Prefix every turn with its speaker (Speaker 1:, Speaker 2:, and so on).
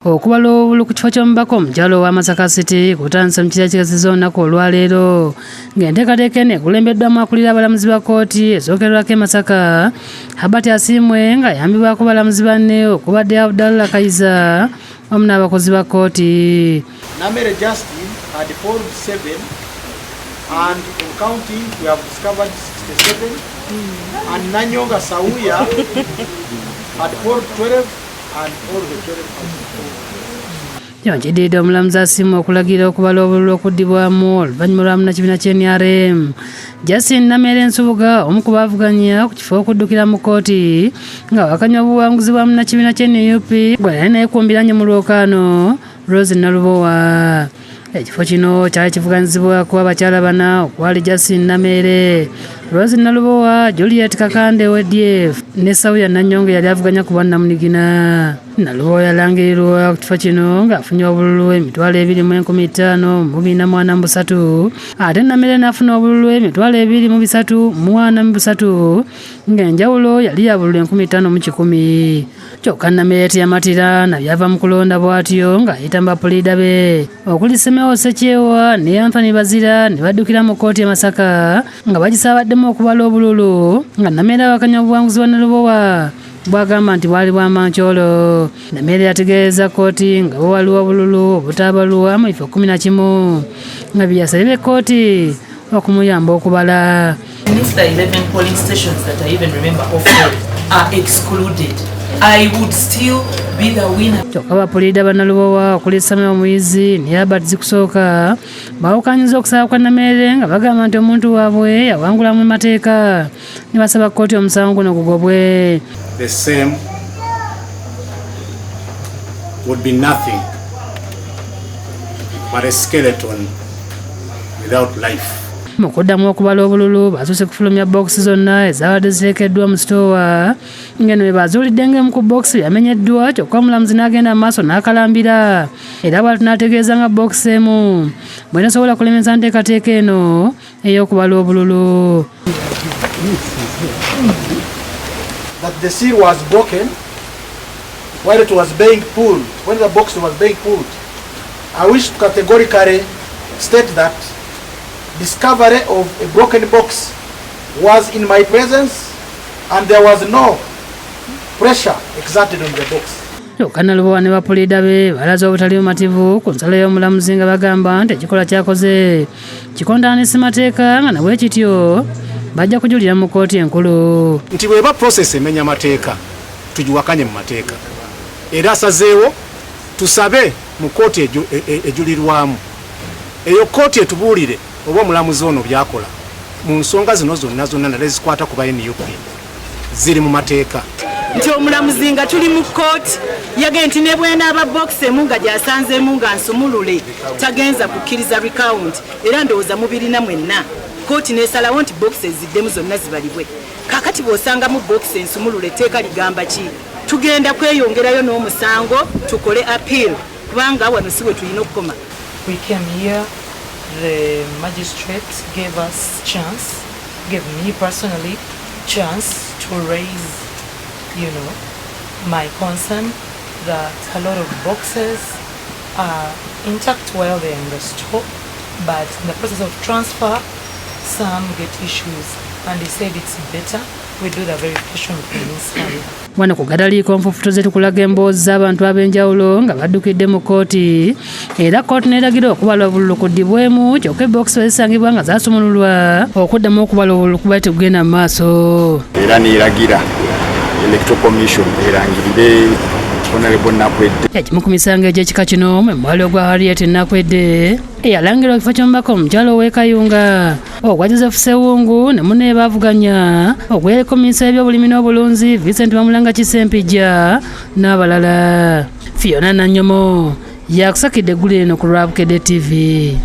Speaker 1: Okubala obululu ku kifo ky'omubaka omukyalo wa Masaka City kutandise mu kiseera kigezezza olunaku olwaleero ng'enteekateeka eno ekulembeddwamu akulira abalamuzi ba kkooti ezookererwako e Masaka Habert Asiimwe ng'ayambibwako balamuzi banne okubadde Abdallah Kayiza wamu n'abakozi ba kkooti.
Speaker 2: Nameere Justine had found 7 and in counting we have discovered 67 and Nanyonga Sauya had found 12 and all the 12
Speaker 1: Kiddiridde omulamuzi Asiimwe okulagira okubala obululu okuddibwamu oluvannyuma lwa munnakibiina ky'NRM Justine Nameere Ensubuga omu ku baavuganya ku kifo okuddukira mu kkooti nga wakanya obuwanguzi bwa munnakibiina ky'NUP gwe yali naye kumbiranye mu lwokaano Rose Nalubowa. Ekifo kino kyali kivuganyizibwako abakyala bana okwali Justine Nameere, Rose Nalubowa, Juliet Kakande WDF ne Sauya Nanyonga yali avuganya ku bwannamunigina. Nalubowa yalangirirwa ku kifo kino ng'afunye obululu emitwalo 2,543 ate Nameere n'afuna obululu emitwalo 2,343 ng'enjawulo yali ya bululu 5,100. Kyokka Nameere teyamatira nabyava mu kulonda bw'atyo ng'ayita mu bapuliida be okuli Semeo Sekyewa ne Anthony Bazira ne baddukira mu kkooti e Masaka nga bagisaabaddemu okubala obululu nga Nameere awakanya obuwanguzi bwa Nalubowa bwagamba nti bwali bwa mankyolo. Nameere yategeeza kkooti nga bo waliwo obululu obutaabaluwa mu bifo 11 nga bye yasabye kkooti okumuyamba okubala.
Speaker 3: If the 11 polling stations that I even remember of are excluded, I would still be the winner.
Speaker 1: Kyokka bapuliida ba Nalubowa okuli Samuel Muyizi ne Albert Zikusooka bawukanyiza okusaba kwa Nameere nga bagamba nti omuntu waabwe yawangula mu mateeka ne basaba kkooti omusango guno gugobwe.
Speaker 2: The same would be nothing but a skeleton without life.
Speaker 1: Mu kuddamu okubala obululu baatuuse kufulumya bookisi zonna ezaabadde ziteekeddwa mu sitoowa ng'eno bwe bazuulidde ng'emu ku bookisi yamenyeddwa kyokka omulamuzi n'agenda mu maaso n'akalambira era bw'atu n'ategeeza nga bookisi emu bw'enasobola kulemesa nteekateeka eno ey'okubala obululu.
Speaker 2: That the seal was broken while it was being pulled, when the box was being pulled. I wish to categorically state that discovery of a broken box was in my presence and there was no pressure exerted on the box.
Speaker 1: Kyokka Nalubowa ne bapuliida be balaze obutali bumativu ku nsalo y'omulamuzi nga bagamba nti ekikola kyakoze kikondaanisa mateeka nga nabwe kityo bajja kujulira mu kkooti enkulu.
Speaker 4: Nti bweba process emenya mateeka tugiwakanye mu mateeka era asazeewo tusabe mu kkooti ejulirwamu eyo kkooti etubuulire oba omulamuzi ono byakola mu nsonga zino zonna nale zikwata ku ba NUP ziri mu mateeka.
Speaker 5: Nti omulamuzi nga tuli mu kkooti yagenda nti ne bwenaaba bookisi emu nga gyasanzeemu nga nsumulule tagenza kukkiriza recount era ndowooza mubirina mwenna. Kkooti n'esalawo nti bookisi eziddemu zonna zibalibwe. Kaakati bw'osanga mu bookisi ensumulule etteeka ligamba ki? Tugenda kweyongerayo n'omusango tukole appeal kubanga wano si we tulina okukoma.
Speaker 3: We came here, the magistrate gave us chance, gave me personally chance to raise, my concern that a lot of boxes are intact while they're in the store, but in the process of transfer, some get issues, and he said it's better we do the verification inside.
Speaker 1: Wano ku gadaliiko nfufuto ze tukulaga emboozi z'abantu ab'enjawulo nga baddukidde mu kkooti era kkooti n'eragira okubala obululu kuddibwemu kyokka ebbookisi ezisangibwa nga zaasumululwa okuddamu okubala obululu kuba tegugenda mu maaso.
Speaker 6: Era n'eragira Electoral Commission erangirire Honorable Nakwedde.
Speaker 1: Ekimu ku misango egy'ekika kino mwe mwali ogwa Harriet Nakwedde eyalangirwa ekifo ky'omubaka omukyalo ow'e Kayunga ogwa Joseph Sewungu ne munne baavuganya ogw'ekomisa eby'obulimi n'obulunzi Vincent Bamulanga Kisempijja n'abalala. Fiona Nanyomo yakusakidde eggulu eno ku lwa Bukedde TV.